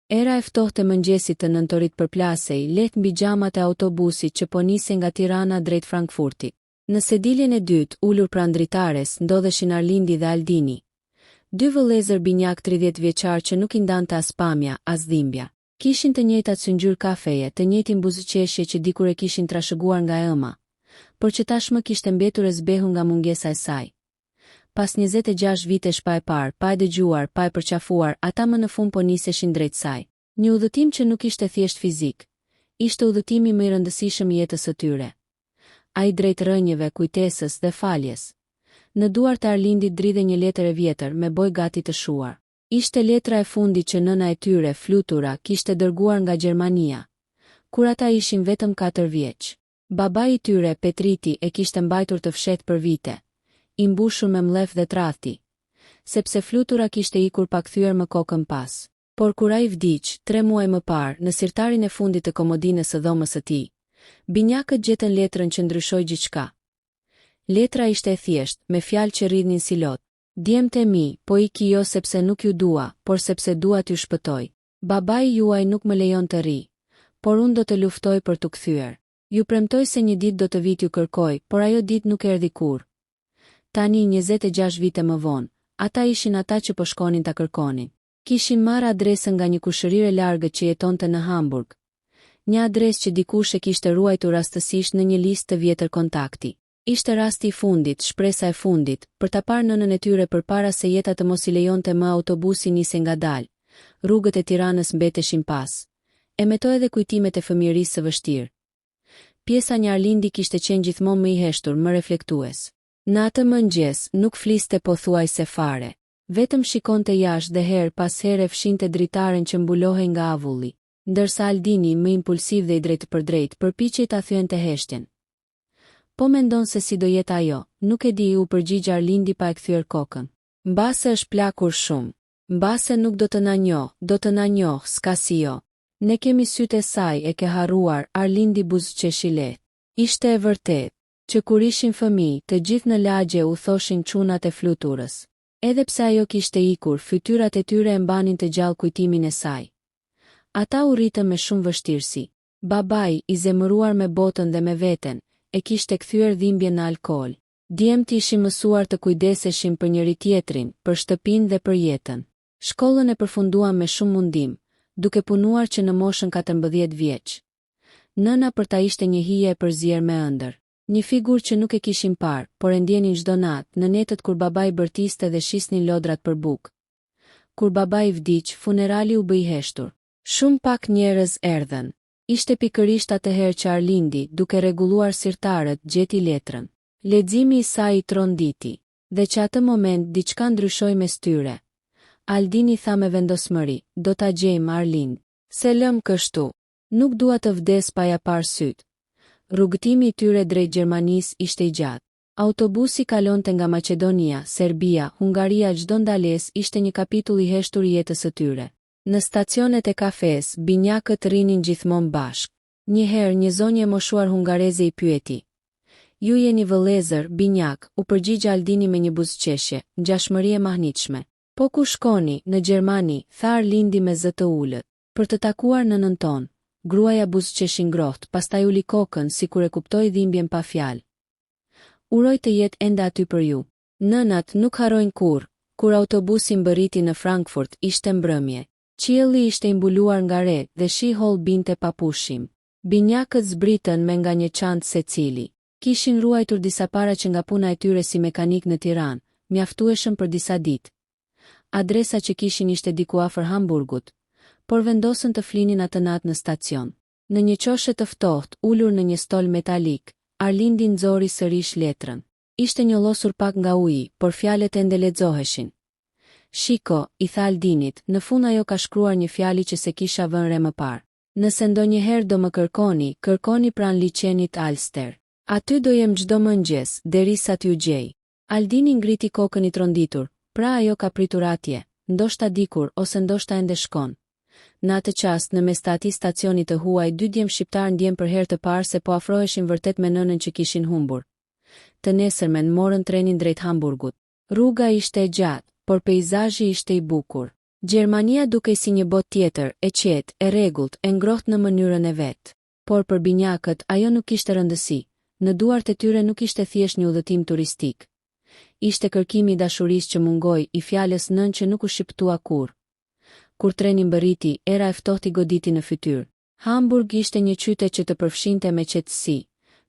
Era e ftohtë e mëngjesit të nëntorit përplasej, lehtë mbi xhamat e autobusit që po nisej nga Tirana drejt Frankfurtit. Në sediljen e dytë, ulur pranë dritares, ndodheshin Arlindi dhe Aldini. Dy vëllezër binjak 30 vjeçar që nuk i ndante as pamja, as dhimbja. Kishin të njëjtat syngjyrë kafeje, të njëjtin buzëqeshje që dikur e kishin trashëguar nga ëma, por që tashmë kishte mbetur e zbehur nga mungesa e saj. Pas 26 vitesh pa e parë, pa e dëgjuar, pa e përqafuar, ata më në fund po niseshin drejt saj. Një udhëtim që nuk ishte thjesht fizik, ishte udhëtimi më i rëndësishëm i jetës së tyre. Ai drejt rënjeve, kujtesës dhe faljes. Në duart e Arlindit dridhe një letër e vjetër me boj gati të shuar. Ishte letra e fundit që nëna e tyre, Flutura, kishte dërguar nga Gjermania, kur ata ishin vetëm 4 vjeç. Babai i tyre, Petriti, e kishte mbajtur të fshetë për vite, i mbushur me mlef dhe tradhti, sepse Flutura kishte ikur pa kthyer më kokën pas. Por kur ai vdiq, 3 muaj më parë, në sirtarin e fundit të komodinës së dhomës së tij, binjakët gjetën letrën që ndryshoi gjithçka. Letra ishte e thjeshtë, me fjalë që rridhnin si lot. Djemtë e mi, po iki jo sepse nuk ju dua, por sepse dua t'ju shpëtoj. Babai juaj nuk më lejon të ri, por unë do të luftoj për t'u kthyer. Ju premtoj se një ditë do të vit ju kërkoj, por ajo ditë nuk erdhi kurrë. Tani 26 vite më vonë, ata ishin ata që po shkonin ta kërkonin. Kishin marrë adresën nga një kushërire largët që jetonte në Hamburg. Një adresë që dikush e kishte ruajtur rastësisht në një listë të vjetër kontakti. Ishte rasti i fundit, shpresa e fundit, për ta parë nënën e tyre përpara se jeta të mos i lejonte më autobusi nisi ngadalë. Rrugët e Tiranës mbeteshin pas. E metoi edhe kujtimet e fëmijërisë së vështirë. Pjesa një Arlindi kishte qenë gjithmonë më i heshtur, më reflektues. Në atë mëngjes nuk fliste pothuajse fare. Vetëm shikonte jashtë dhe her pas here fshinte dritaren që mbulohej nga avulli, ndërsa Aldini, më impulsiv dhe i drejtë për drejtë, përpiqej ta thyente heshtjen. Po mendon se si do jetë ajo, nuk e di, u përgjigj Arlindi pa e kthyer kokën. Mbase është plakur shumë. Mbase nuk do të na njoh, do të na njoh, s'ka si jo. Ne kemi sytë e saj, e ke harruar, Arlindi buzëqeshi lehtë. Ishte e vërtet, që kur ishin fëmijë, të gjithë në lagje u thoshin çunat e Fluturës. Edhe pse ajo kishte ikur, fytyrat e tyre e mbanin të gjallë kujtimin e saj. Ata u rritën me shumë vështirësi. Babai, i zemëruar me botën dhe me veten, e kishte kthyer dhimbjen në alkool. Djemtë ishin mësuar të kujdeseshin për njëri tjetrin, për shtëpinë dhe për jetën. Shkollën e përfunduan me shumë mundim, duke punuar që në moshën 14 vjeç. Nëna për ta ishte një hije e përzier me ëndër. Një figurë që nuk e kishin parë, por e ndjenin çdo natë, në netët kur babai bërtiste dhe shisnin lodrat për bukë. Kur babai vdiq, funerali u bë i heshtur. Shumë pak njerëz erdhën. Ishte pikërisht atëherë që Arlindi, duke rregulluar sirtarët, gjeti letrën. Leximi i saj i tronditi, dhe që atë moment diçka ndryshoi mes tyre. Aldini tha me vendosmëri, do ta gjejmë Arlind. Se lëm kështu. Nuk dua të vdes pa ja parë syt. Rrugëtimi i tyre drejt Gjermanisë ishte i gjatë. Autobusi kalonte nga Maqedonia, Serbia, Hungaria, çdo ndalesë ishte një kapitull i heshtur i jetës së tyre. Në stacionet e kafes, binjakët rinin gjithmonë bashkë. Njëherë një zonjë e moshuar hungareze i pyeti. Ju jeni vëllezër, binjak, u përgjigj Aldini me një buzëqeshje, ngjashmëri e mahnitshme. Po ku shkoni, në Gjermani, tha Arlindi me zë të ulët. Për të takuar nënën tonë. Gruaja buzëqeshi ngrohtë, pastaj uli kokën sikur e kuptoi dhimbjen pa fjalë. Uroj të jetë ende aty për ju. Nënat nuk harrojnë kurrë. Kur autobusi mbërriti në Frankfurt, ishte mbrëmje. Qielli ishte i mbuluar nga re dhe shi holl binte pa pushim. Binjakët zbritën me nga një çantë secili. Kishin ruajtur disa para që nga puna e tyre si mekanik në Tiranë, mjaftueshëm për disa ditë. Adresa që kishin ishte diku afër Hamburgut, por vendosën të flinin atë natë në stacion. Në një qoshe të ftohtë, ulur në një stol metalik, Arlindi nxori sërish letrën. Ishte njollosur pak nga uji, por fjalët ende lexoheshin. Shiko, i tha Aldinit, në fund ajo ka shkruar një fjali që se kisha vënë re më parë. Nëse ndonjëherë do më kërkoni, kërkoni pranë liçenit Alster. Aty do jem çdo mëngjes, derisa t'ju gjej. Aldini ngriti kokën i tronditur, pra ajo ka pritur atje, ndoshta dikur ose ndoshta ende shkon. Në atë qast, në mes të atij stacioni të huaj, dy djem shqiptar ndjen për herë të parë se po afroheshin vërtet me nënën që kishin humbur. Të nesërmen morën trenin drejt Hamburgut. Rruga ishte e gjatë, por peizazhi ishte i bukur. Gjermania dukej si një botë tjetër, e qetë, e rregullt, e ngrohtë në mënyrën e vet. Por për binjakët ajo nuk kishte rëndësi. Në duart e tyre nuk ishte thjesht një udhëtim turistik. Ishte kërkimi i dashurisë që mungoi, i fjalës nën që nuk u shqiptua kurrë. Kur treni mbërriti, era e ftohtë goditi në fytyrë. Hamburg ishte një qytet që të përfshinte me qetësi,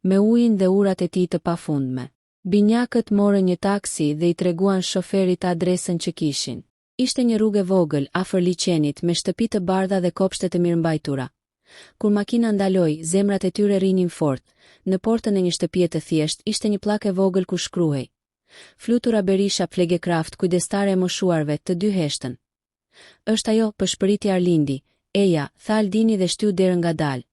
me ujin dhe urat e tij të pafundme. Binjakët morën një taksi dhe i treguan shoferit adresën që kishin. Ishte një rrugë e vogël afër liçenit me shtëpi të bardha dhe kopshte të mirëmbajtura. Kur makina ndaloi, zemrat e tyre rinin fort. Në portën e një shtëpie të thjesht ishte një pllakë e vogël ku shkruhej: Flutura Berisha Pflegekraft, kujdestare e moshuarve, të dy heshtën. Është ajo, pëshpëriti Arlindi. Eja, tha Aldini dhe shtyu derën ngadalë.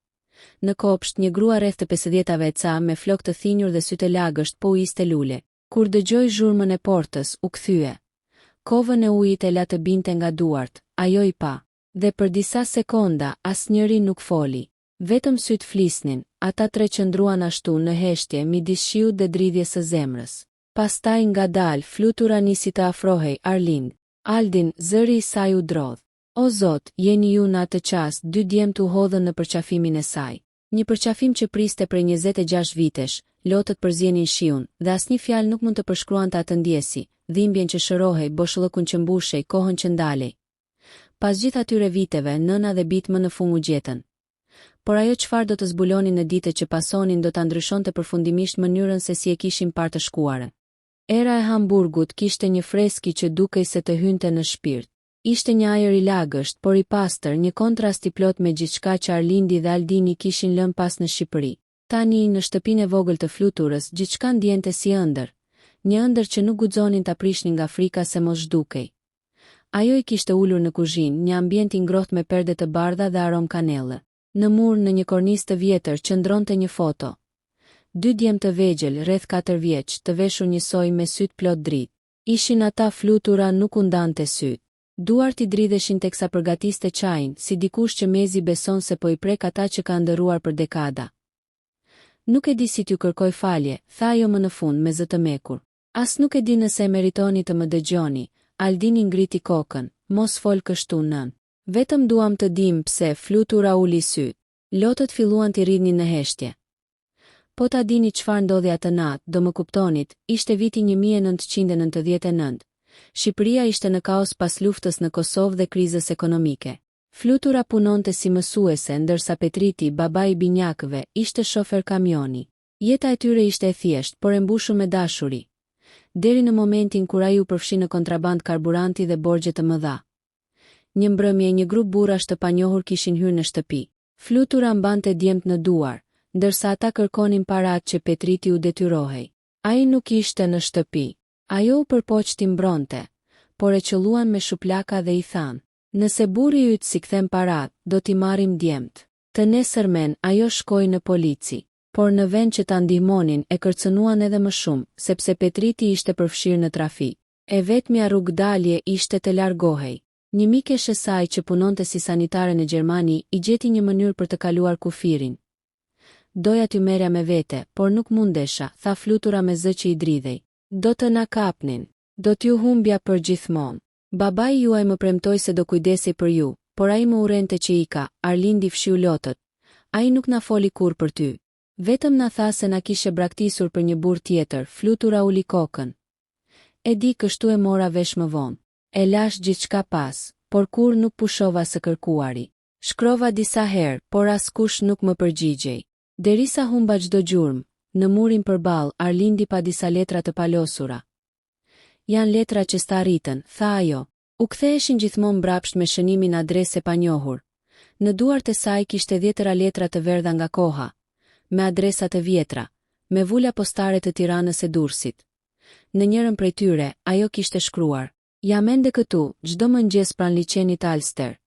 Në kopsht një grua rreth të 50-ave e ca me flokë të thinjur dhe sy të lagësht po u iste lule. Kur dëgjoi zhurmën e portës, u kthye. Kovën e ujit e la të binte nga duart, ajo i pa. Dhe për disa sekonda asnjëri nuk foli. Vetëm syt flisnin, ata tre qëndruan ashtu në heshtje midis shiut dhe dridhjes së zemrës. Pastaj ngadalë flutura nisi të afrohej Arlind. Aldin, zëri i saj u drodh. O Zot, jeni ju në atë qast, dy djemt u hodhën në përqafimin e saj. Një përqafim që priste prej 26 vitesh, lotët përzjenin shiun, dhe asnjë fjalë nuk mund të përshkruante atë ndjesi, dhimbjen që shërohej, boshllëkun që mbushej, kohën që ndalej. Pas gjithë atyre viteve, nëna dhe bitë më në fund u gjetën. Por ajo çfarë do të zbulonin në ditët që pasonin do ta ndryshonte përfundimisht mënyrën se si e kishin parë të shkuarën. Era e Hamburgut kishte një freski që dukej se të hynte në shpirt. Ishte një ajër i lagësht, por i pastër, një kontrast i plot me gjithçka që Arlindi dhe Aldini kishin lënë pas në Shqipëri. Tani në shtëpinë e vogël të fluturës, gjithçka ndjente si ëndër. Një ëndër që nuk guxonin ta prishnin nga frika se mos zhdukej. Ajo i kishte ulur në kuzhinë, një ambient i ngrohtë me perde të bardha dhe aromë kanelle. Në mur në një kornizë të vjetër qëndronte një foto. Dy djemë të vegjël, rreth 4 vjeç, të veshur njësoj me syt plot dritë. Ishin ata flutura nuk u ndante syt. Duart i dridheshin teksa përgatiste çajin, si dikush që mezi beson se po i prek ata që ka ndëruar për dekada. Nuk e di si t'ju kërkoj falje, tha ajo më në fund me zë të mekur. As nuk e di nëse e meritoni të më dëgjoni. Aldini ngriti kokën, mos fol kështu nën. Vetëm duam të dim pse, flutura uli syt. Lotët filluan t'i rridnin në heshtje. Po ta dini çfarë ndodhi atë natë, do më kuptonit, ishte viti 1999. Shqipëria ishte në kaos pas luftës në Kosovë dhe krizës ekonomike. Flutura punonte si mësuese ndërsa Petriti, babai i binjakëve, ishte shofer kamioni. Jeta e tyre ishte e thjeshtë, por e mbushur me dashuri. Deri në momentin kur ai u përfshi në kontraband karburanti dhe borxhe të mëdha. Një mbrëmje një grup burrash të panjohur kishin hyrë në shtëpi. Flutura mbante djemt në duar, ndërsa ata kërkonin paratë që Petriti u detyrohej. Ai nuk ishte në shtëpi. Ajo u përpoq t'i mbronte, por e qelluan me shuplaka dhe i than: "Nëse burri yt si kthem paratë, do t'i marrim djemt." Të nesërmen ajo shkoi në polici. Por në vend që ta ndihmonin e kërcënuan edhe më shumë, sepse Petriti ishte përfshirë në trafik. E vetmja rrugdalje ishte të largohej. Një mikesh e saj që punonte si sanitare në Gjermani i gjeti një mënyrë për të kaluar kufirin. Doja t'ju merja me vete, por nuk mundesha, tha flutura me zë që i dridhej. Do të na kapnin. Do t'ju humbja për gjithmonë. Babai juaj më premtoi se do kujdesej për ju, por ai më urrente që ika. Arlindi fshiu lotët. Ai nuk na foli kurrë për ty. Vetëm na tha se na kishe braktisur për një burr tjetër, flutura uli kokën. E di kështu e mora vesh më vonë. E lash gjithçka pas, por kur nuk pushova së kërkuari. Shkrova disa herë, por askush nuk më përgjigjej. Derisa humba çdo gjurmë, në murin përballë Arlindi pa disa letra të palosura. Janë letra që sta rritën, tha ajo. U ktheheshin gjithmonë mbrapsht me shënimin adrese pa njohur. Në duart e saj kishte 10 letra të verdha nga koha, me adresa të vjetra, me vula postare të Tiranës e Durrësit. Në njërin prej tyre, ajo kishte shkruar: "Jam ende këtu, çdo mëngjes pranë liçenit Alster.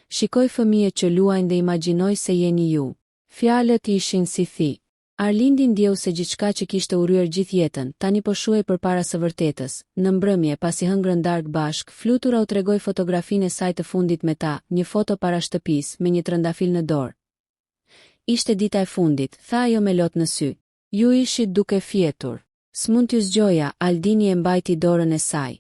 Shikoj fëmijët që luajnë dhe imagjinoj se jeni ju." Fjalët ishin si thi. Arlindi ndjeu se gjithçka që kishte urryer gjithë jetën, tani po shuhej përpara së vërtetës. Në mbrëmje, pasi hëngrën darkë bashk, flutura u tregoi fotografinë e saj të fundit me ta, një foto para shtëpisë me një trëndafil në dorë. Ishte dita e fundit, tha ajo me lot në sy. Ju ishit duke fjetur. S'mund t'ju zgjoja, Aldini e mbajti dorën e saj.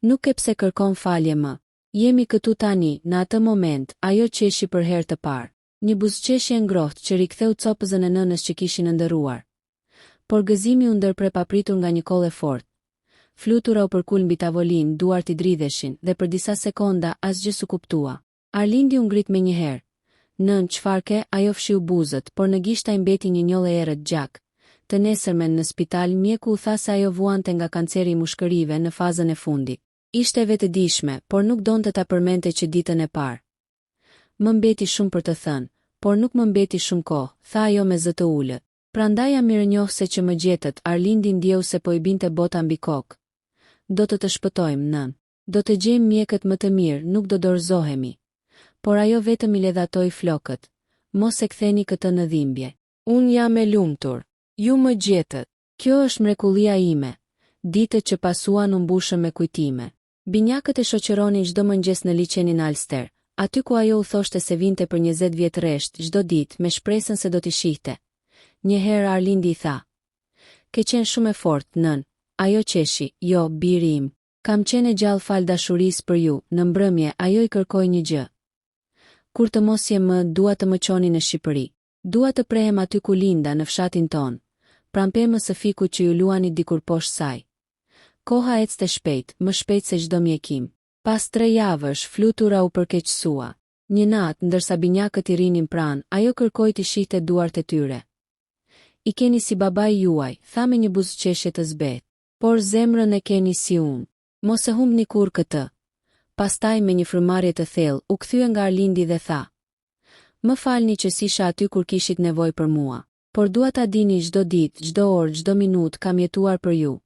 Nuk e pse kërkon falje më. Jemi këtu tani, në atë moment, ajo qeshi për herë të parë. Një buzëqeshje ngrohtë që riktheu copëzën e nënës që kishin ndërruar. Por gëzimi u ndërpre papritur nga një kollë e fortë. Flutura u përkul mbi tavolinë, duart I dridheshin dhe për disa sekonda asgjë s'u kuptua. Arlindi u ngrit menjëherë. Nën, çfarë ke? Ajo fshiu buzët, por në gishtaj mbeti një njollë errët gjak. Të nesërmen në spital mjeku u tha se ajo vuante nga kanceri I mushkërive në fazën e fundit. Ishte vetëdijshme, por nuk donte ta përmente që ditën e parë. Më mbeti shumë për të thënë, por nuk më mbeti shumë kohë, tha ajo me zë të ulët. Prandaj jam mirënjohëse që më gjetët, Arlindi ndjeu se po I binte bota mbi kokë. Do të shpëtojmë, nën. Do të gjejmë mjekët më të mirë, nuk do dorëzohemi. Por ajo vetëm I ledhatoi flokët. Mos e ktheni këtë në dhimbje. Unë jam e lumtur. Ju më gjetët. Kjo është mrekullia ime. Ditët që pasuan u mbushën me kujtime. Binjakët e shoqëronin çdo mëngjes në liçenin Alster, aty ku ajo u thoshte se vinte për 20 vjet rresht çdo ditë me shpresën se do t'i shihte. Një herë Arlindi I tha: "Ke qenë shumë e fortë, nën." Ajo qeshi: "Jo, biri im. Kam qenë gjallë fal dashurisë për ju." Në mbrëmje ajo I kërkoi një gjë. "Kur të mos jem më, dua të më çoni në Shqipëri. Dua të prehem aty ku linda, në fshatin ton, pranë pemës së fikut që ju luani dikur poshtë saj." Koha ecte shpejt, më shpejt se çdo mjekim. Pas 3 javësh, Flutura u përkeqësua. Një natë, ndërsa binjakët I rinin pranë, ajo kërkoi t'i shihte duart e tyre. "I keni si babai juaj," tha me një buzëqeshje të zbetë. "Por zemrën e keni si unë. Mos e humbni kurrë këtë." Pastaj me një frymëmarrje të thellë, u kthye nga Arlindi dhe tha: "Më falni që s'isha aty kur kishit nevojë për mua, por dua ta dini çdo ditë, çdo orë, çdo minutë kam jetuar për ju."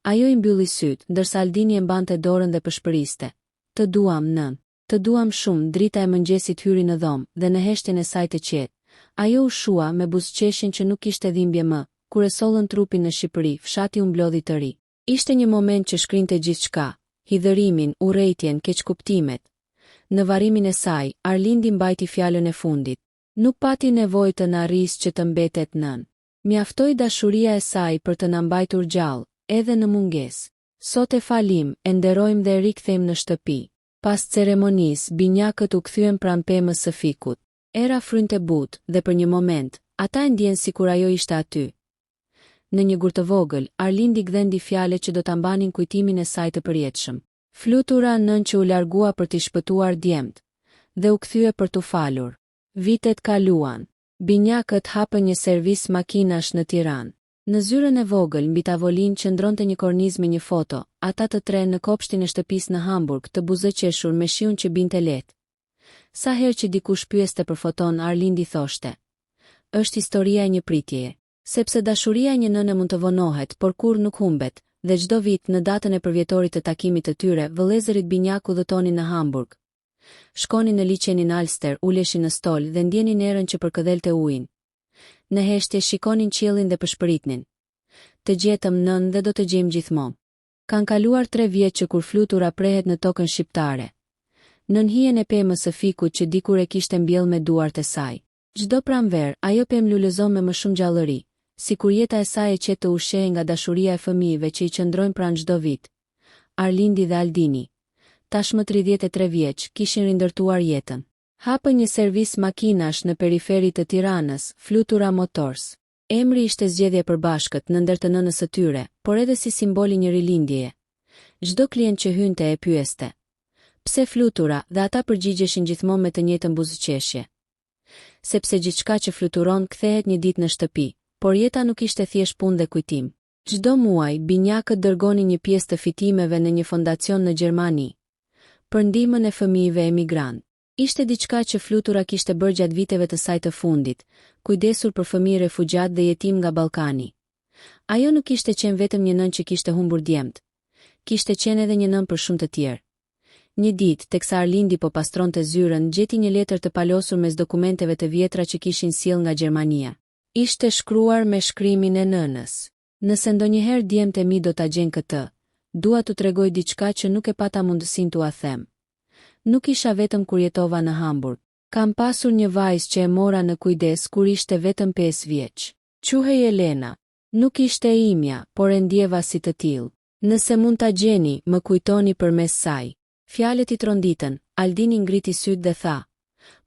Ajo I mbylli syt, ndërsa Aldini e mbante dorën dhe pëshpëriste. "Të duam, nën. Të duam shumë." Drita e mëngjesit hyri në dhomë dhe në heshtjen e saj të qetë. Ajo u shua me buzëqeshin që nuk kishte dhimbje më, kur e sollën trupin në Shqipëri, fshati u mblodhi të ri. Ishte një moment që shkrinte gjithçka, hidhërimin, urrëtitjen, keqkuptimet. Në varrimin e saj, Arlindi mbajti fjalën e fundit. Nuk pati nevojë të na arrisë që të mbetet nën. Mjaftoi dashuria e saj për të na mbajtur gjallë, edhe në mungesë. "Sot e falim, e nderojmë dhe rikthejmë në shtëpi." Pas ceremonisë, binjakët u kthyen pranë pemës së fikut. Era frynte butë dhe për një moment, ata e ndjen sikur ajo ishte aty. Në një gur të vogël, Arlindi gdhendi fjalë që do ta mbanin kujtimin e saj të përjetshëm. Flutura nën që u largua për t'i shpëtuar djemt, dhe u kthye për t'u falur. Vitet kaluan. Binjakët hapën një servis makinash në Tiranë. Në zyrën e vogël mbi tavolinë qëndronte një kornizë me një foto, ata të tre në kopshtin e shtëpisë në Hamburg, të buzëqeshur me shiun që binte lehtë. Sa herë që dikush pyeste për foton, Arlindi thoshte: "Është historia e një pritjeje." Sepse dashuria e një nëne mund të vonohet, por kur nuk humbet, dhe çdo vit në datën e përvjetorit të takimit të tyre, vëllezërit Binjaku udhëtonin në Hamburg. Shkonin në liçenin Alster, uleshin në stol dhe ndjenin erën që përkëdhelte ujin. Në heshtje shikonin qiellin dhe pëshpëritnin. "Të gjetëm, nën, dhe do të gjejmë gjithmonë." Kan kaluar 3 vjet që kur Flutura prehet në tokën shqiptare. Nën hijen e pemës së fikut që dikur e kishte mbjell me duart e saj. Çdo pranver, ajo pemë lulëzon me më shumë gjallëri, sikur jeta e saj e qetë të ushqehej nga dashuria e fëmijëve që I qëndrojnë pranë çdo vit. Arlindi dhe Aldini, tashmë 33 vjeç, kishin rindërtuar jetën. Hapën një servis makinash në periferi të Tiranës, Flutura Motors. Emri ishte zgjedhje e përbashkët në ndër të nënës së tyre, por edhe si simboli një rilindjeje. Çdo klient që hynte e pyeste: "Pse Flutura?" dhe ata përgjigjeshin gjithmonë me të njëjtën buzëqeshje. Sepse gjithçka që fluturon kthehet një ditë në shtëpi, por jeta nuk ishte thjesht punë dhe kujtim. Çdo muaj, binjakët dërgonin një pjesë të fitimeve në një fondacion në Gjermani, për ndihmën e fëmijëve emigrant. Ishte diçka që Flutura kishte bërë gjatë viteve të saj të fundit, kujdesur për fëmijë refugjat dhe jetim nga Ballkani. Ajo nuk kishte qenë vetëm një nën që kishte humbur djemt, kishte qenë edhe një nën për shumë të tjerë. Një ditë, teksa Arlindi po pastronte zyrën, gjeti një letër të palosur mes dokumenteve të vjetra që kishin sjell nga Gjermania. Ishte shkruar me shkrimin e nënës: "Nëse ndonjëherë djemtë e mi do ta gjejnë këtë, dua t'u tregoj diçka që nuk e pata mundësinë t'u a them. Nuk isha vetëm kur jetova në Hamburg. Kam pasur një vajzë që e mora në kujdes kur ishte vetëm 5 vjeç. Quhej Elena. Nuk ishte e imja, por e ndjeva si të tillë. Nëse mund ta gjeni, më kujtoni përmes saj." Fjalët I tronditën, Aldini ngriti sytë dhe tha: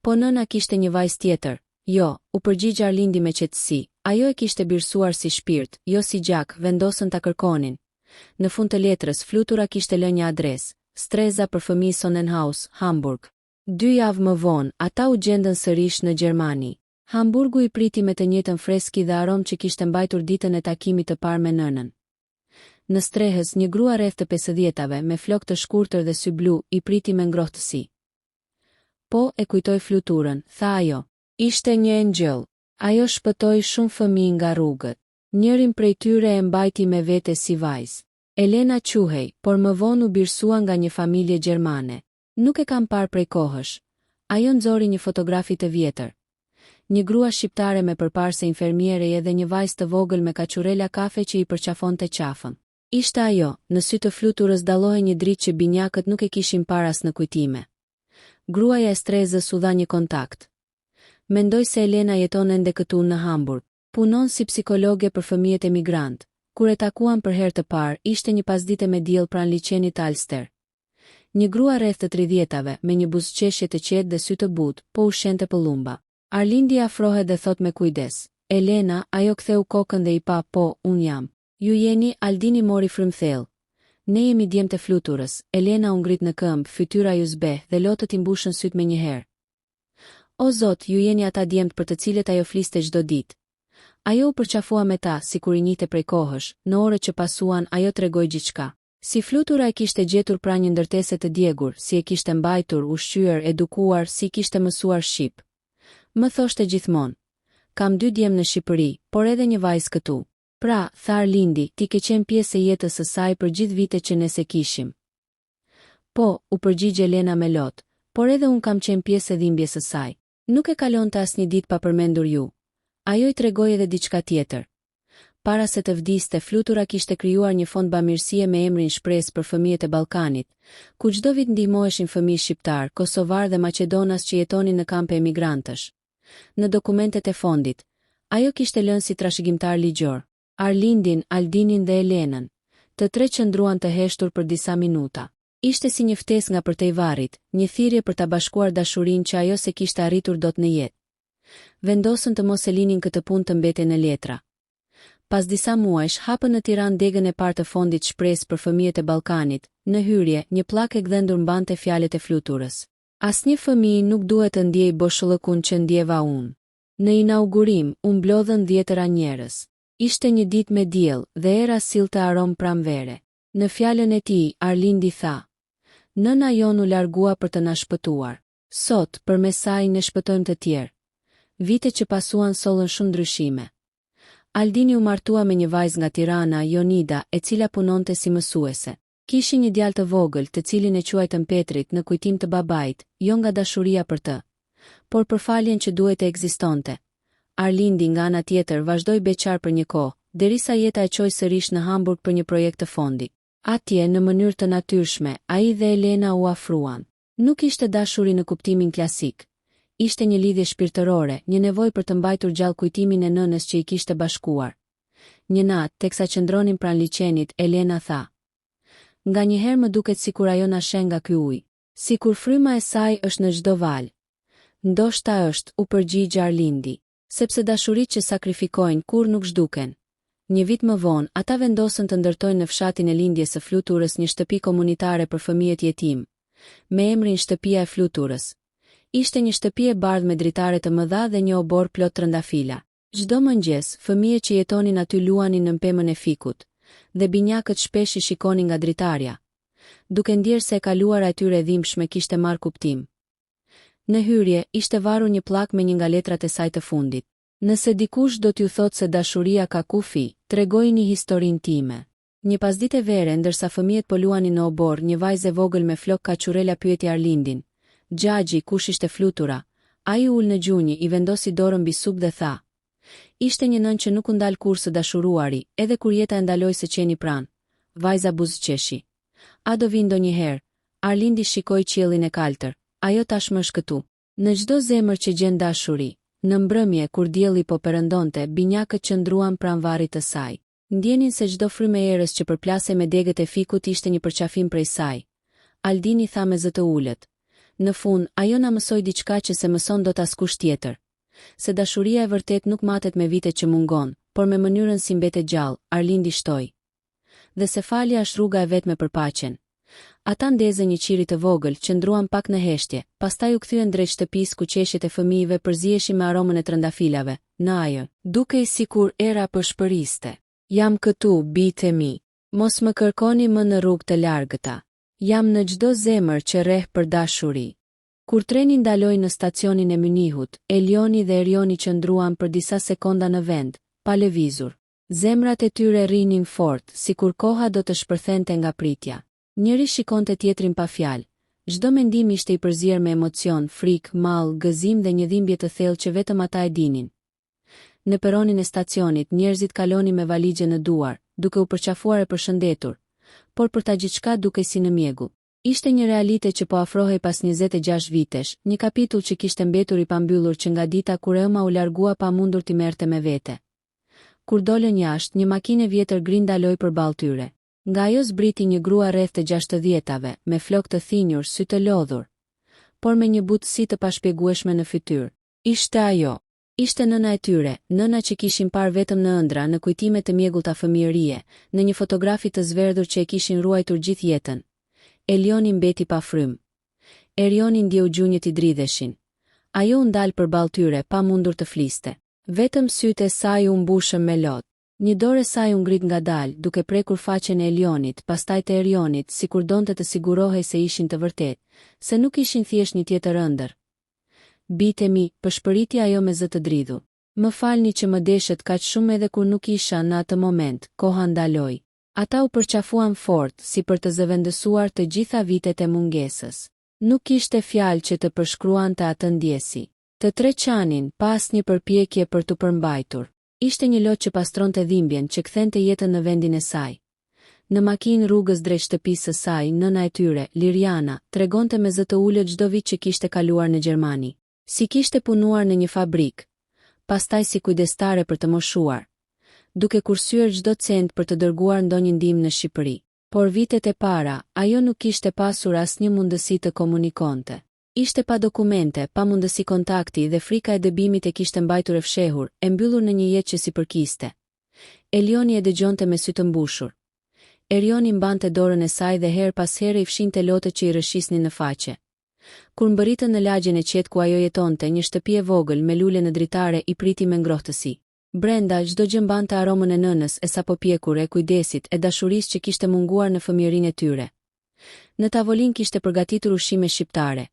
"Po nëna kishte një vajzë tjetër." "Jo," u përgjigj Arlindi me qetësi. Ajo e kishte birsuar si shpirt, jo si gjak, vendosën ta kërkonin. Në fund të letrës flutura kishte lënë një adresë: Streza për fëmijë Sonnenhaus, Hamburg. 2 javë më vonë, ata u gjendën sërish në Gjermani. Hamburgu I priti me të njëjtën freski dhe aromë që kishte mbajtur ditën e takimit të parë me nënën. Në strehës, një grua rreth të 50-tave me flokë të shkurtër dhe sy blu I priti me ngrohtësi. "Po, e kujtoj fluturën," tha ajo. "Ishte një engjëll. Ajo shpëtoi shumë fëmijë nga rrugët. Njërin prej tyre e mbajti me vete si vajzë. Elena quhej, por më vonë u birsua nga një familje gjermane. Nuk e kam parë prej kohësh." Ajo nxori një fotografi të vjetër. Një grua shqiptare me përparse infermierej dhe një vajzë të vogël me kaqurela kafe që I përqafonte qafën. Ishte ajo, në sy të fluturës dallohej një dritë që binjakët nuk e kishin paras në kujtime. Gruaja e Strezës u dha një kontakt. Mendoj se Elena jeton ende këtu në Hamburg. Punon si psikologe për fëmijët emigrant. Kur e takuan për herë të parë, ishte një pasdite me diell pranë liçenit të Alster. Një grua rreth të 30-tave, me një buzëqeshje të qetë dhe sy të butë, po ushqente pëllumba. Arlindi afrohet dhe thot me kujdes: "Elena," ajo ktheu kokën dhe I pa: "Po, unë jam." "Ju jeni?" Aldini mori frymthell. "Ne jemi djemt e fluturës." Elena u ngrit në këmbë, fytyra ju zbeh dhe lotët I mbushën syt me një herë. "O Zot, ju jeni ata djemt për të cilët ajo fliste çdo ditë." Ajo u përqafua me ta, sikur I njihte prej kohësh. Në orët që pasuan, ajo tregoi gjithçka. Si flutura e kishte gjetur pra një ndërtese të djegur, si e kishte mbajtur, ushqyer, edukuar, si kishte mësuar shqip. Më thoshte gjithmonë: "Kam 2 djem në Shqipëri, por edhe një vajzë këtu." "Pra," tha Arlindi, "ti ke qenë pjesë e jetës së saj për gjithë vitet që ne se kishim." "Po," u përgjigj Elena me lot, "por edhe unë kam qenë pjesë e dhimbjes së saj. Nuk e kalonte asnjë ditë pa përmendur ju." Ajo I tregoi edhe diçka tjetër. Para se të vdiste, flutura kishte krijuar një fond bamirësie me emrin Shpresë për fëmijët e Ballkanit, ku çdo vit ndihmoheshin fëmijë shqiptar, kosovar dhe maqedonas që jetonin në kampe emigrantësh. Në dokumentet e fondit, ajo kishte lënë si trashëgimtar ligjor Arlindin, Aldinin dhe Elenën. Të tre qëndruan të heshtur për disa minuta. Ishte si një ftesë nga përtej varrit, një thirrje për ta bashkuar dashurinë që ajo se kishte arritur dot në jetë. Vendosën të mos e linin këtë punë të mbetej në letra. Pas disa muajsh hapën në Tiranë degën e parë të fondit Shpresë për fëmijët e Ballkanit. Në hyrje, një pllakë e gdhendur mbante fjalët e fluturës: "Asnjë fëmijë nuk duhet të ndjejë boshllëkun që ndjeva unë." Në inaugurim, u mblodhën 10 njerëz. Ishte një ditë me diell dhe era sillte aromë pranvere. Në fjalën e tij, Arlindi tha: "Nëna jon u largua për të na shpëtuar. Sot, përmes saj ne shpëtojmë të tjerë." Vitet që pasuan sollën shumë ndryshime. Aldini u martua me një vajzë nga Tirana, Jonida, e cila punonte si mësuese. Kishin një djalë të vogël, të cilin e quajtën Petrit në kujtim të babait, jo nga dashuria për të, por për faljen që duhet të ekzistonte. Arlindi nga ana tjetër vazhdoi beqar për një kohë, derisa jeta e çoi sërish në Hamburg për një projekt të fondit. Atje, në mënyrë të natyrshme, ai dhe Elena u afruan. Nuk ishte dashuri në kuptimin klasik. Ishte një lidhje shpirtërore, një nevojë për të mbajtur gjallë kujtimin e nënës që I kishte bashkuar. Një natë, teksa qëndronin pranë liçenit, Elena tha: "Nganjëherë më duket sikur ajo na shen nga ky ujë, sikur fryma e saj është në çdo val." "Ndoshta është," u përgjigj Arlindi, "sepse dashuritë që sakrifikojnë kur nuk zhduken." Një vit më vonë, ata vendosën të ndërtojnë në fshatin e lindjes së fluturës një shtëpi komunitare për fëmijët jetim, me emrin Shtëpia e Fluturës. Ishte një shtëpi e bardhë me dritare të mëdha dhe një obor plot trëndafila. Çdo mëngjes, fëmijët që jetonin aty luanin në pemën e fikut, dhe binjakët shpesh I shikonin nga dritarja, duke ndjerë se e kaluara e tyre dhimbshme kishte marrë kuptim. Në hyrje, ishte varur një pllak me një nga letrat e saj të fundit: "Nëse dikush do t'ju thotë se dashuria ka kufi, tregojini historinë time." Një pasdite vere, ndërsa fëmijët po luanin në obor, një vajzë e vogël me flok kaqurela pyeti Arlindin: "Gjagji, kush ishte flutura?" Ai ul në gjunjë, I vendosi dorën mbi supë dhe tha: "Ishte një nën që nuk u ndal kurrë së dashuruari, edhe kur jeta e ndaloi së qeni pranë." Vajza buzëqeshi: "A do vi ndonjëherë?" Arlindi shikoi qiellin e kaltër: "Ajo tashmë është këtu." Në çdo zemër që gjen dashuri, në mbrëmje kur dielli po perëndonte, binjakët qëndruan pranë varrit të saj. Ndjenin se çdo frymë e erës që përplasej me degët e fikut ishte një përqafim prej saj. Aldini tha me zë të ulët. Në fund, ajo na mësoi diçka që se mëson dot askush tjetër. Se dashuria e vërtet nuk matet me vite që mungon, por me mënyrën si mbetet gjallë, Arlindi shtoi. Dhe se falja është rruga e vetme për paqen. Ata ndezën një qiri të vogël që ndruan pak në heshtje, pastaj u kthyen drejt shtëpisë ku qeshjet e fëmijëve përziheshin me aromën e trëndafilave, në ajër, dukej sikur era përshpëriste. Jam këtu, bitë e mi. Mos më kërkoni më në rrugë të largëta. Jam në çdo zemër që rreh për dashuri. Kur treni ndaloi në stacionin e Mynihut, Elioni dhe Erioni qëndruan për disa sekonda në vend, pa lëvizur. Zemrat e tyre rrinin fort, sikur koha do të shpërthente nga pritja. Njëri shikonte tjetrin pa fjalë. Çdo mendim ishte i përzier me emocion, frikë, mall, gëzim dhe një dhimbje të thellë që vetëm ata e dinin. Në peronin e stacionit, njerëzit kalonin me valixhe në duar, duke u përqafuar e përshëndetur, por për ta gjithçka dukej si në mjegull. Ishte një realite që po afrohej pas 26 vitesh, një kapitull që kishte mbetur i pambyllur që nga dita kur ema u largua pa mundur t'i merrte me vete. Kur dolën jashtë, një makinë e vjetër gri ndaloi përballë tyre. Nga ajo zbriti një grua rreth të 60-ave, me flokë të thinjur, sy të lodhur, por me një butësi të pashpjegueshme në fytyrë. Ishte ajo. Ishte nëna e tyre, nëna që kishin parë vetëm në ëndra, në kujtime të mjegullta fëmijërie, në një fotografi të zverdhur që e kishin ruajtur gjithë jetën. Elioni mbeti pa frymë. Erioni ndjeu gjunjët i dridheshin. Ajo u ndal përballë tyre, pa mundur të fliste. Vetëm sytë e saj u mbushën me lot. Një dorë e saj u ngrit ngadalë, duke prekur faqen e Elionit, pastaj të Erionit, sikur donte të sigurohej se ishin të vërtetë, se nuk ishin thjesht një tjetër ëndër. Bitë mi, përshpëriti ajo me zë të dridhur. Më falni që më deshet kaq shumë edhe kur nuk isha në atë moment, koha ndaloi. Ata u përqafuan fort, si për të zëvendësuar të gjitha vitet e mungesës. Nuk ishte fjalë që të përshkruante atë ndjesi. Të tre qanin, pas një përpjekje për të përmbajtur. Ishte një lot që pastronte dhimbjen, që kthente jetën në vendin e saj. Në makinë rrugës drejt shtëpisë së saj, nëna e tyre, Liriana, tregonte me zë të ulët çdo vit që kishte kaluar në Gjermani. Si kishte punuar në një fabrik, pastaj si kujdestare për të moshuar, duke kursyer çdo cent për të dërguar ndonjë ndihmë në Shqipëri. Por vitet e para, ajo nuk kishte pasur asnjë mundësi të komunikonte. Ishte pa dokumente, pa mundësi kontakti dhe frika e dëbimit e kishte mbajtur e fshehur, e mbyllur në një jetë që si përkiste. Elioni e dëgjonte me sy të mbushur. Erioni mbante dorën e saj dhe her pas here i fshinte lotët që i rëshisnin në faqe. Kur mbërritën në lagjen e qetë ku ajo jetonte, një shtëpi e vogël me lule në dritare i priti me ngrohtësi. Brenda çdo gjë mbante aromën e nënës, e sapo pjekur, e kujdesit, e dashurisë që kishte munguar në fëmijërinë e tyre. Në tavolinë kishte përgatitur ushqime shqiptare.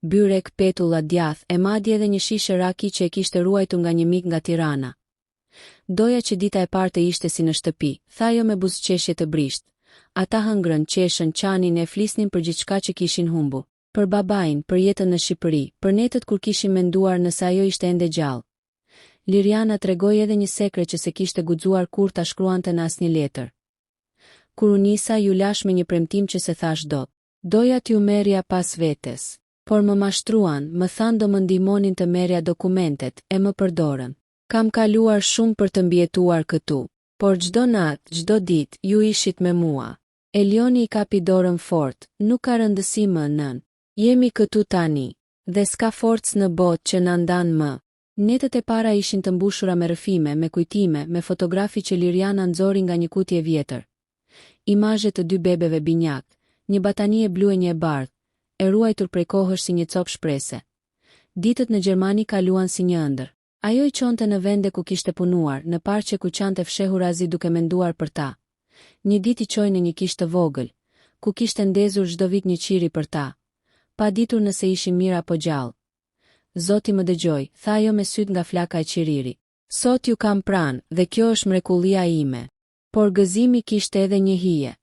Byrek, petulla, djath, e madje edhe një shishe raki që e kishte ruajtur nga një mik nga Tirana. Doja që dita e parë të ishte si në shtëpi, tha ajo me buzëqeshje të brisht. Ata hëngrën, qeshën, qanin e flisnin për gjithçka që kishin humbu. Për babain, për jetën në Shqipëri, për netët kur kishin menduar nëse ajo ishte ende gjallë. Liriana tregoi edhe një sekret që se kishte guxuar kur ta shkruante në asnjë letër. Kur u nisa ju lash me një premtim që se thash dot. Doja t'ju merrja pas vetes. Por më mashtruan, më thanë do më ndihmonin të merrja dokumentet, e më përdorën. Kam kaluar shumë për të mbijetuar këtu, por çdo natë, çdo ditë, ju ishit me mua. Elioni i kapi dorën fort, nuk ka rëndësi më nën. Jemi këtu tani, dhe s'ka forcë në botë që na ndan më. Netët e para ishin të mbushura me rrëfime, me kujtime, me fotografi që Liriana nxori nga një kutje vjetër. Imazhe të dy bebeve binjak, një batanie blu e një e bardhë, e ruajtur prej kohësh si një copë shprese. Ditët në Gjermani kaluan si një ëndër. Ajo i çonte në vende ku kishte punuar, në parqe ku qante fshehur azi duke menduar për ta. Një ditë i çoi në një kishë të vogël, ku kishte ndezur çdo vit një qiri për ta, pa ditur nëse ishin mirë apo gjallë. Zoti më dëgjoi, tha ajo me syt nga flaka e qiriri. Sot ju kam pranë, dhe kjo është mrekullia ime. Por gëzimi kishte edhe një hije.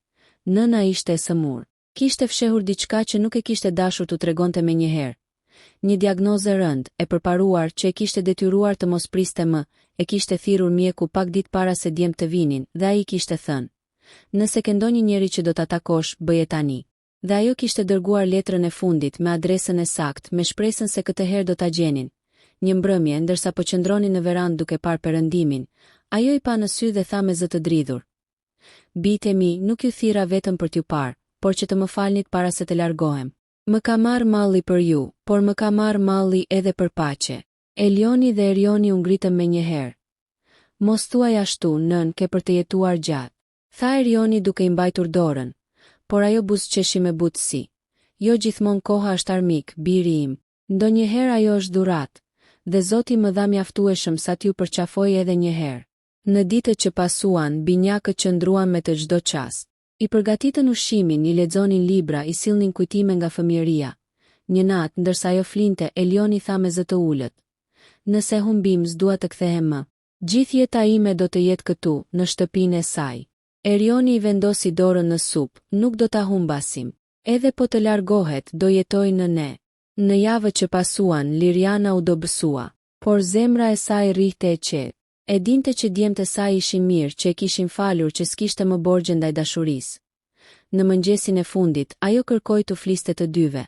Nëna ishte e sëmur. Kishte fshehur diçka që nuk e kishte dashur t'u tregonte menjëherë. Një diagnozë rënd, e përparuar që e kishte detyruar të mos priste më, e kishte thirrur mjeku pak ditë para se djemt të vinin, dhe ai kishte thënë: "Nëse ke ndonjë njeri që do ta takosh, bëje tani." Dhe ajo kishte dërguar letrën e fundit me adresën e saktë, me shpresën se këtë herë do ta gjenin. Një mbrëmje, ndërsa po qëndronin në verandë duke parë perëndimin, ajo i pa në sy dhe tha me zë të dridhur: "Bitë mi, nuk ju thira vetëm për t'ju parë, por që të më falnit para se të largohem. Më ka marrë malli për ju, por më ka marrë malli edhe për paqe. Elioni dhe Erioni u ngritën menjëherë. Mos thuaj ashtu, nën, ke për të jetuar gjatë. Tha Erioni duke i mbajtur dorën, por ajo buzëqeshi me butësi. Jo gjithmonë koha është armik, biri im. Ndonjëherë ajo është dhurat, dhe Zoti më dha mjaftueshëm sa t'ju përqafoj edhe një herë. Në ditët që pasuan, binjakët qëndruan me të çdo çast. I përgatitën ushqimin, i lexonin libra, i sillnin kujtime nga fëmijëria. Një natë, ndërsa ajo flinte, Elioni tha me zë të ulët: "Nëse humbim, s'dua të kthehem më. Gjithë jeta ime do të jetë këtu, në shtëpinë e saj." Erioni i vendosi dorën në supë, "Nuk do ta humbasim. Edhe po të largohet, do jetoj në ne." Në javët që pasuan, Liriana u dobësua, por zemra e saj rrihte e qetë. E dinte që djemtë e saj ishin mirë, që e kishin falur që s'kishte më borxhe ndaj dashurisë. Në mëngjesin e fundit, ajo kërkoi të fliste të dyve.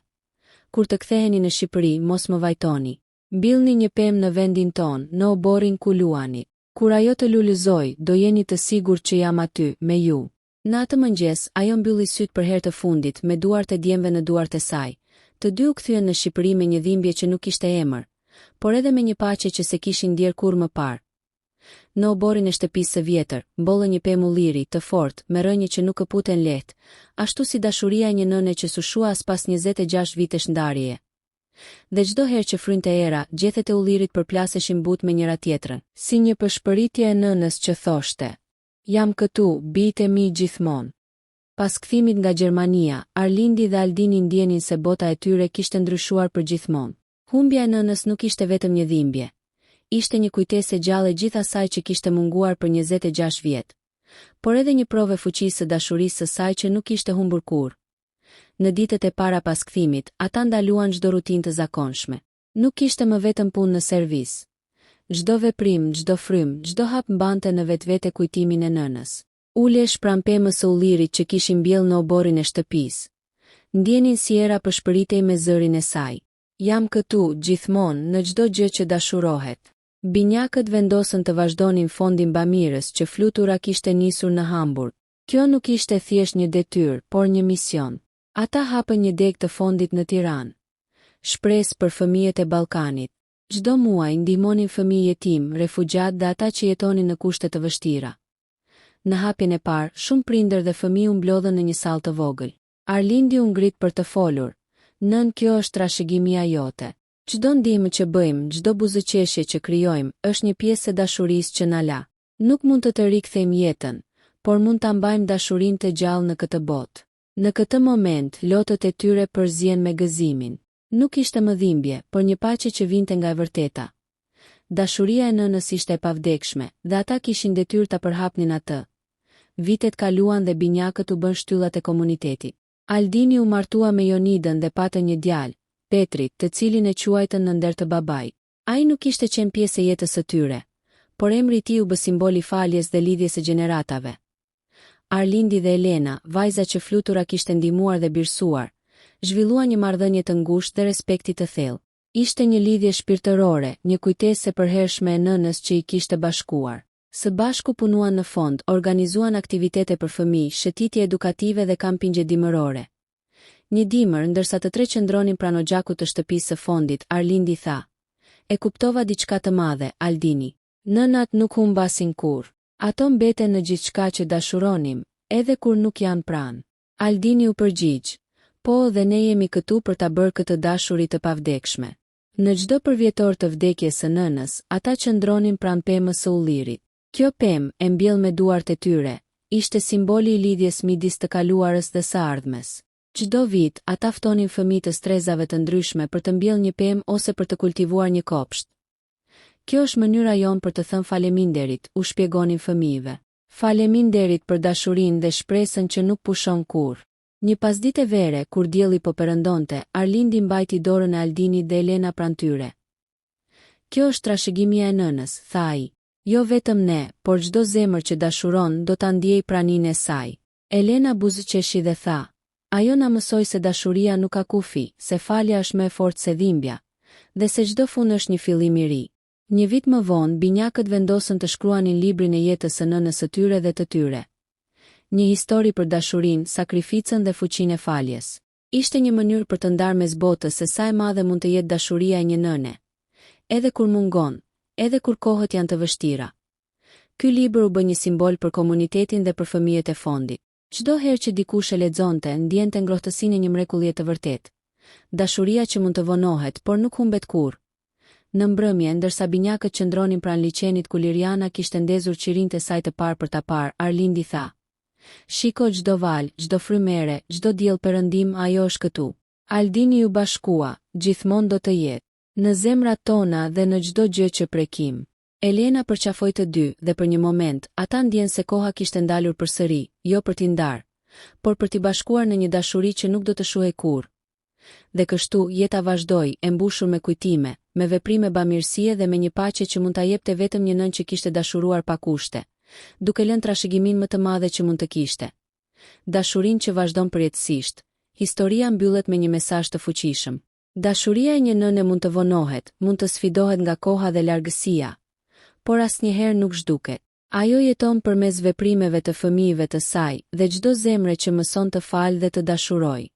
"Kur të ktheheni në Shqipëri, mos më vajtoni. Mbillni një pemë në vendin ton, në oborin ku luani. Kur ajo të lulëzoj, do jeni të sigurt që jam aty, me ju." Në atë mëngjes, ajo mbylli syt për herë të fundit, me duart e djemve në duart e saj. Të dy u kthyen në Shqipëri me një dhimbje që nuk kishte emër, por edhe me një paqe që se kishin ndjer kur më parë. Në oborin e shtëpisë së vjetër, mbollë një pemë ulliri, të fortë, me rënje që nuk këputen lehtë, ashtu si dashuria e një nëne që sushua as pas 26 vitesh ndarjeje. Dhe çdo herë që frynte era, gjethet e ullirit përplaseshin butë me njëra tjetrën, si një përshpëritje e nënës që thoshte: "Jam këtu, bijtë e mi gjithmonë." Pas kthimit nga Gjermania, Arlindi dhe Aldini ndjenin se bota e tyre kishte ndryshuar përgjithmonë. Humbja e nënës nuk ishte vetëm një dhimbje. Ishte një kujtesë e gjallë e gjithë asaj që kishte munguar për 26 vjet, por edhe një provë fuqisë së dashurisë së saj që nuk ishte humbur kurrë. Në ditët e para pas kthimit, ata ndaluan çdo rutinë të zakonshme. Nuk kishte më vetëm punë në servis. Çdo veprim, çdo frym, çdo hap mbante në vetvete kujtimin e nënës. Ulesh pranë pemës së ullirit që kishin mbjellë në oborin e shtëpisë. Ndjenin si era përshpëritej me zërin e saj. "Jam këtu, gjithmonë, në çdo gjë që dashurohet." Binjakët vendosën të vazhdonin fondin bamirës që flutura kishte nisur në Hamburg. Kjo nuk ishte thjesht një detyrë, por një mision. Ata hapën një deg të fondit në Tiranë. Shpresë për fëmijët e Ballkanit. Çdo muaj ndihmonin fëmijë jetim, refugjat dhe ata që jetonin në kushte të vështira. Në hapjen e parë, shumë prindër dhe fëmijë u mblodhën në një sallë të vogël. Arlindi u ngrit për të folur: "Nën, kjo është trashëgimia jote. Çdo ndihmë që bëjmë, çdo buzëqeshje që krijojmë, është një pjesë e dashurisë që na la. Nuk mund të rikthejmë jetën, por mund ta mbajmë dashurinë të gjallë në këtë botë." Në këtë moment, lotët e tyre përzien me gëzimin. Nuk ishte më dhimbje, por një paqe që vinte nga e vërteta. Dashuria e nënës ishte e pavdekshme, dhe ata kishin detyrë ta përhapnin atë. Vitet kaluan dhe binjakët u bën shtyllat e komunitetit. Aldini u martua me Jonidën dhe patën një djalë, Petrit, të cilin e quajtën në nder të babait. Ai nuk ishte qenë pjesë e jetës së tyre, por emri i tij u bë simbol i faljes dhe lidhjes së gjeneratave. Arlindi dhe Elena, vajza që flutura kishte ndihmuar dhe birsuar, zhvilluan një marrëdhënie të ngushtë dhe respekti të thellë. Ishte një lidhje shpirtërore, një kujtesë e përhershme e nënës që i kishte bashkuar. Së bashku punuan në fond, organizuan aktivitete për fëmijë, shëtitje edukative dhe kampingje dimërore. Një dimër, ndërsa të tre qëndronin pranë oxhakut të shtëpisë së fondit, Arlindi tha: "E kuptova diçka të madhe, Aldini. Nënat nuk humbasin kurrë. Ato mbeten në gjithçka që dashuronim, edhe kur nuk janë pranë." Aldini u përgjigj: "Po, dhe ne jemi këtu për ta bërë këtë dashuri të pavdekshme." Në çdo përvjetor të vdekjes së nënës, ata qëndronin pranë pemës së ullirit. Kjo pemë, e mbjell me duart e tyre, ishte simboli i lidhjes midis të kaluarës dhe së ardhmes. Çdo vit, ata ftonin fëmijë të strezave të ndryshme për të mbjellë një pemë ose për të kultivuar një kopsht. "Kjo është mënyra jonë për të thënë faleminderit", u shpjegonin fëmijëve. "Faleminderit për dashurinë dhe shpresën që nuk pushon kurrë." Një pasdite vere, kur dielli po perëndonte, Arlindi mbajti dorën e Aldinit dhe Elena pranë tyre. "Kjo është trashëgimia e nënës", tha ai. "Jo vetëm ne, por çdo zemër që dashuron do ta ndjejë praninë e saj." Elena buzëqeshi dhe tha: "Ajo na mësoi se dashuria nuk ka kufi, se falja është më e fortë se dhimbja, dhe se çdo fund është një fillim i ri." Një vit më vonë, binjakët vendosën të shkruanin librin e jetës së nënës së tyre dhe të tyre. Një histori për dashurinë, sakrificën dhe fuqinë e faljes. Ishte një mënyrë për të ndarë mes botës se sa e madhe mund të jetë dashuria e një nëne. Edhe kur mungon, edhe kur kohët janë të vështira. Ky libër u bë një simbol për komunitetin dhe për fëmijët e fondit. Çdo herë që dikush e lexonte, ndjente ngrohtësinë e një mrekullie të vërtetë. Dashuria që mund të vonohet, por nuk humbet kurrë. Në mbrëmje, ndërsa binjakët qëndronin pranë liçenit ku Liriana kishte ndezur qirinte e saj të parë për ta parë, Arlindi tha: "Shiko çdo val, çdo frymëre, çdo diell perëndim, ajo është këtu. Aldini ju bashkua, gjithmonë do të jetë në zemrat tona dhe në çdo gjë që prekim." Elena përqafoi të dy dhe për një moment ata ndjen se koha kishte ndalur përsëri, jo për t'i ndarë, por për t'i bashkuar në një dashuri që nuk do të shuhej kurrë. Dhe kështu jeta vazhdoi, e mbushur me kujtime, me veprime bamirësie dhe me një paqe që mund ta jepte vetëm një nën që kishte dashuruar pa kushte, duke lënë trashëgimin më të madhe që mund të kishte. Dashurinë që vazhdon përjetësisht. Historia mbyllet me një mesazh të fuqishëm. Dashuria e një nëne mund të vonohet, mund të sfidohet nga koha dhe largësia, por asnjëherë nuk zhduket. Ajo jeton përmes veprimeve të fëmijëve të saj dhe çdo zemre që mëson të falë dhe të dashurojë.